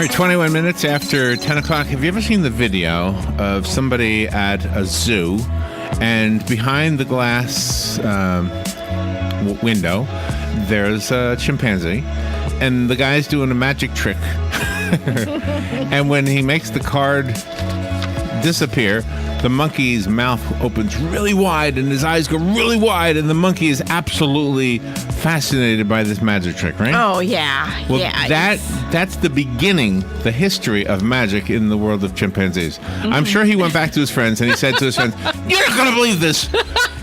All right, 21 minutes after 10 o'clock. Have you ever seen the video of somebody at a zoo and behind the glass window, there's a chimpanzee and the guy's doing a magic trick. And when he makes the card disappear, the monkey's mouth opens really wide and his eyes go really wide, and the monkey is absolutely fascinated by this magic trick, right? Oh, yeah. Well, yeah. that's the beginning, the history of magic in the world of chimpanzees. Mm-hmm. I'm sure he went back to his friends and he said to his friends, "You're not going to believe this.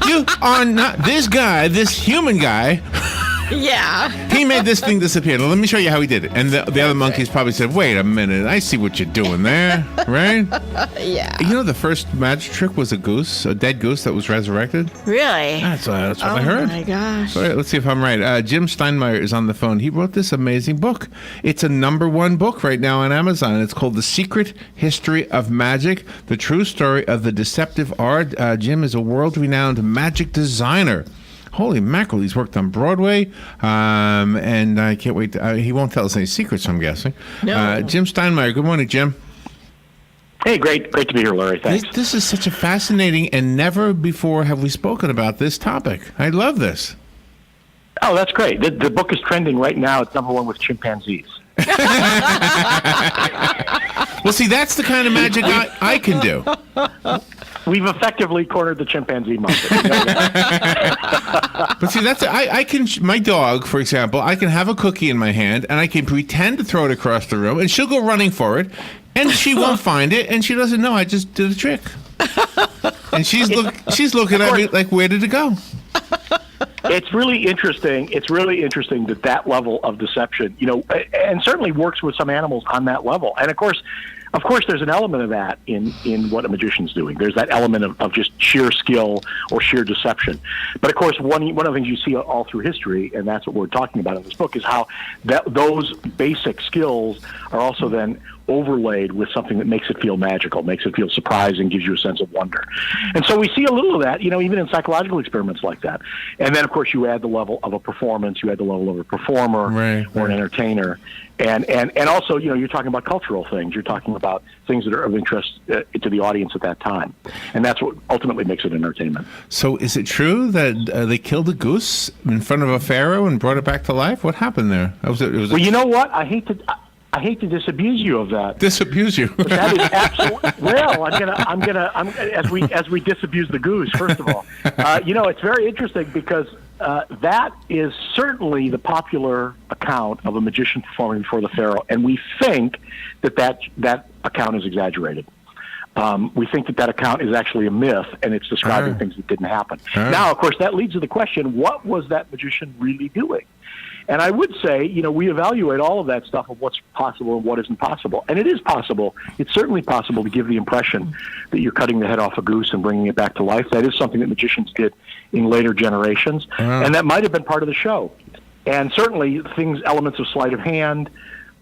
You are not, this guy, this human guy." Yeah. He made this thing disappear. Now, let me show you how he did it. And the other monkeys probably said, "Wait a minute, I see what you're doing there," right? Yeah. You know, the first magic trick was a goose, a dead goose that was resurrected. Really? That's what I heard. Oh my gosh. All right, let's see if I'm right. Jim Steinmeyer is on the phone. He wrote this amazing book. It's a #1 book right now on Amazon. It's called The Secret History of Magic, the true story of the deceptive art. Jim is a world-renowned magic designer. Holy mackerel, he's worked on Broadway, and I can't wait. He won't tell us any secrets, I'm guessing. No. Jim Steinmeyer, good morning, Jim. Hey, great to be here, Larry. Thanks. This is such a fascinating, and never before have we spoken about this topic. I love this. Oh, that's great. The book is trending right now. It's #1 with chimpanzees. Well, see, that's the kind of magic I can do. We've effectively cornered the chimpanzee market. But see, I can. My dog, for example, I can have a cookie in my hand, and I can pretend to throw it across the room, and she'll go running for it, and she won't find it, and she doesn't know I just did a trick. And she's looking at me like, "Where did it go?" It's really interesting. It's really interesting that level of deception, and certainly works with some animals on that level. And of course, there's an element of that in what a magician's doing. There's that element of just sheer skill or sheer deception. But of course, one of the things you see all through history, and that's what we're talking about in this book, is how those basic skills are also then overlaid with something that makes it feel magical, makes it feel surprising, gives you a sense of wonder. And so we see a little of that, even in psychological experiments like that. And then, of course, you add the level of a performance, you add the level of a performer or an entertainer. And also, you're talking about cultural things. You're talking about things that are of interest to the audience at that time. And that's what ultimately makes it entertainment. So is it true that they killed a goose in front of a pharaoh and brought it back to life? What happened there? Well, you know what? I hate to disabuse you of that. Disabuse you? But that is absolutely. Well, I'm gonna. As we disabuse the goose. First of all, it's very interesting because that is certainly the popular account of a magician performing before the pharaoh, and we think that account is exaggerated. We think that account is actually a myth, and it's describing things that didn't happen. Now, of course, that leads to the question: what was that magician really doing? And I would say, we evaluate all of that stuff of what's possible and what isn't possible. And it is possible. It's certainly possible to give the impression that you're cutting the head off a goose and bringing it back to life. That is something that magicians did in later generations. And that might have been part of the show. And certainly elements of sleight of hand,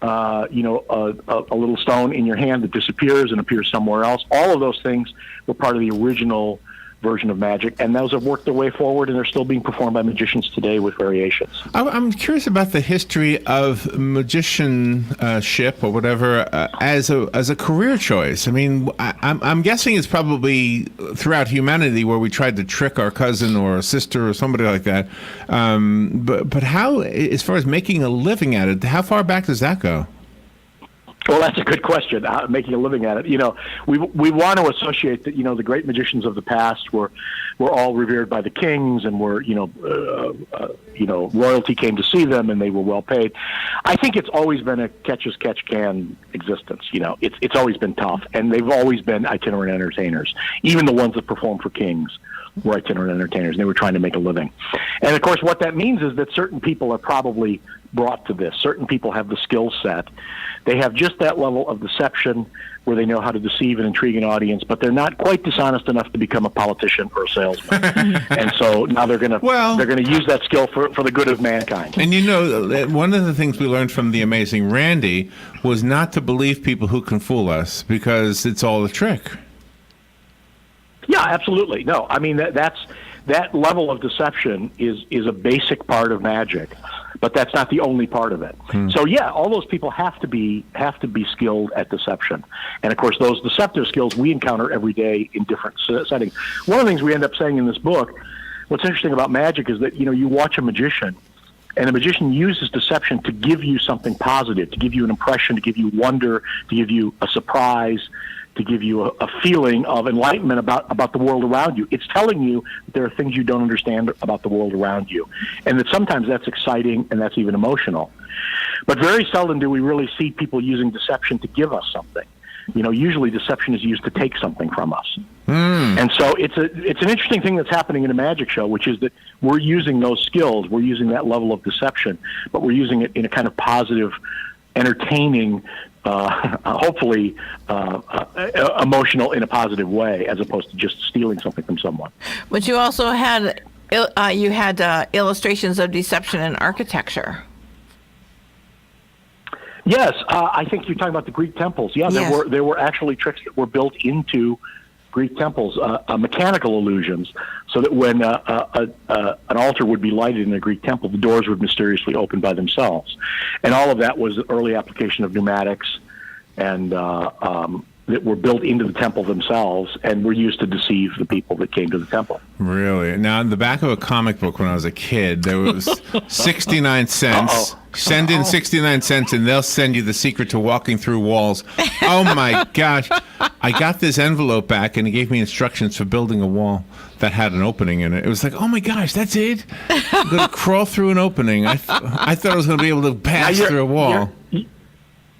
a little stone in your hand that disappears and appears somewhere else. All of those things were part of the original version of magic, and those have worked their way forward, and they're still being performed by magicians today with variations. I'm curious about the history of magicianship or whatever as a career choice. I mean, I'm guessing it's probably throughout humanity where we tried to trick our cousin or a sister or somebody like that. But how, as far as making a living at it, how far back does that go? Well, that's a good question. Making a living at it, we want to associate that the great magicians of the past were all revered by the kings, and were royalty came to see them, and they were well paid. I think it's always been a catch as catch can existence. It's always been tough, and they've always been itinerant entertainers. Even the ones that perform for kings were itinerant entertainers, and they were trying to make a living. And of course, what that means is that certain people are probably brought to this. Certain people have the skill set. They have just that level of deception where they know how to deceive and intrigue an audience, but they're not quite dishonest enough to become a politician or a salesman. And so now they're going to use that skill for the good of mankind. And one of the things we learned from the amazing Randy was not to believe people who can fool us, because it's all a trick. Yeah, absolutely. No, I mean that level of deception is a basic part of magic. but that's not the only part of it. So yeah, all those people have to be skilled at deception. And of course, those deceptive skills we encounter every day in different settings. One of the things we end up saying in this book, what's interesting about magic is that, you watch a magician, and the magician uses deception to give you something positive, to give you an impression, to give you wonder, to give you a surprise, to give you a feeling of enlightenment about the world around you. It's telling you that there are things you don't understand about the world around you, and that sometimes that's exciting and that's even emotional. But very seldom do we really see people using deception to give us something. Usually deception is used to take something from us. And so it's an interesting thing that's happening in a magic show, which is that we're using those skills, we're using that level of deception, but we're using it in a kind of positive, entertaining, hopefully emotional in a positive way, as opposed to just stealing something from someone. But you also had illustrations of deception in architecture. Yes, I think you're talking about the Greek temples. Yeah, Yes. there were actually tricks that were built into Greek temples, mechanical illusions, so that when an altar would be lighted in a Greek temple, the doors would mysteriously open by themselves. And all of that was the early application of pneumatics, and that were built into the temple themselves and were used to deceive the people that came to the temple. Really? Now, in the back of a comic book when I was a kid, there was 69 cents. Uh-oh. Send in 69 cents and they'll send you the secret to walking through walls. Oh my gosh. I got this envelope back and it gave me instructions for building a wall that had an opening in it. It was like, oh my gosh, that's it? I'm going to crawl through an opening. I thought I was going to be able to pass through a wall.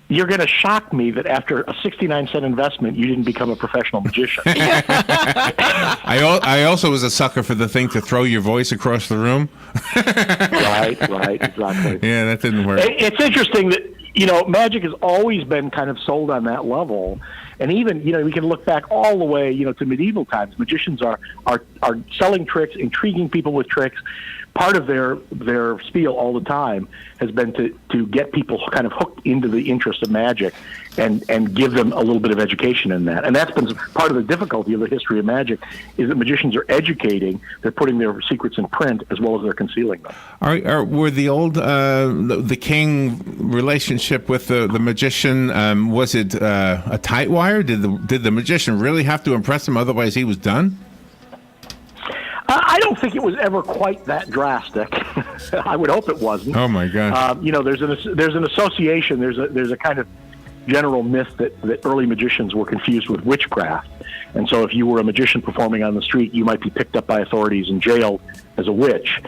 You're going to shock me that after a 69-cent investment, you didn't become a professional magician. I also was a sucker for the thing to throw your voice across the room. Right, exactly. Yeah, that didn't work. It's interesting that, magic has always been kind of sold on that level. And even, we can look back all the way, to medieval times. Magicians are selling tricks, intriguing people with tricks. Part of their spiel all the time has been to get people kind of hooked into the interest of magic and give them a little bit of education in that. And that's been part of the difficulty of the history of magic, is that magicians are educating, they're putting their secrets in print as well as they're concealing them. Were the old the king relationship with the magician, was it a tight wire? Did the magician really have to impress him, otherwise he was done? I don't think it was ever quite that drastic. I would hope it wasn't. Oh my gosh! There's an association. There's a kind of general myth that early magicians were confused with witchcraft, and so if you were a magician performing on the street, you might be picked up by authorities and jailed as a witch.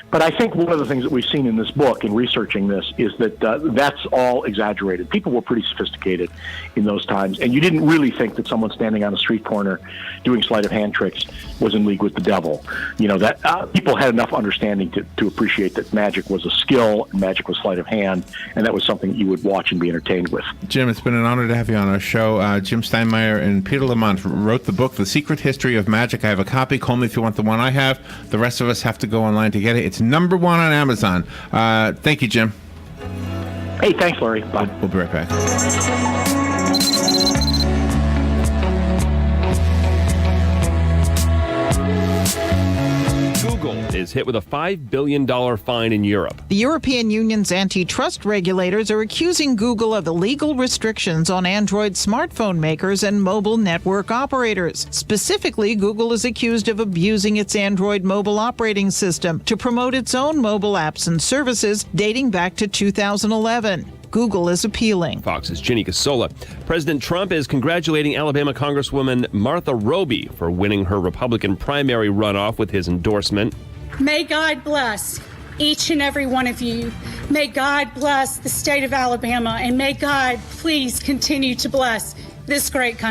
But I think one of the things that we've seen in this book in researching this is that that's all exaggerated. People were pretty sophisticated in those times, and you didn't really think that someone standing on a street corner doing sleight of hand tricks was in league with the devil. That people had enough understanding to appreciate that magic was a skill, and magic was sleight of hand, and that was something you would watch and be entertained with. Jim, it's been an honor to have you on our show. Jim Steinmeyer and Peter Lamont wrote the book, The Secret History of Magic. I have a copy. Call me if you want the one I have. The rest of us have to go online to get it. It's #1 on Amazon. Thank you, Jim. Hey, thanks, Larry. Bye. We'll be right back. Google is hit with a $5 billion fine in Europe. The European Union's antitrust regulators are accusing Google of illegal restrictions on Android smartphone makers and mobile network operators. Specifically, Google is accused of abusing its Android mobile operating system to promote its own mobile apps and services dating back to 2011. Google is appealing. Fox's Ginny Casola. President Trump is congratulating Alabama Congresswoman Martha Roby for winning her Republican primary runoff with his endorsement. May God bless each and every one of you. May God bless the state of Alabama, and may God please continue to bless this great country.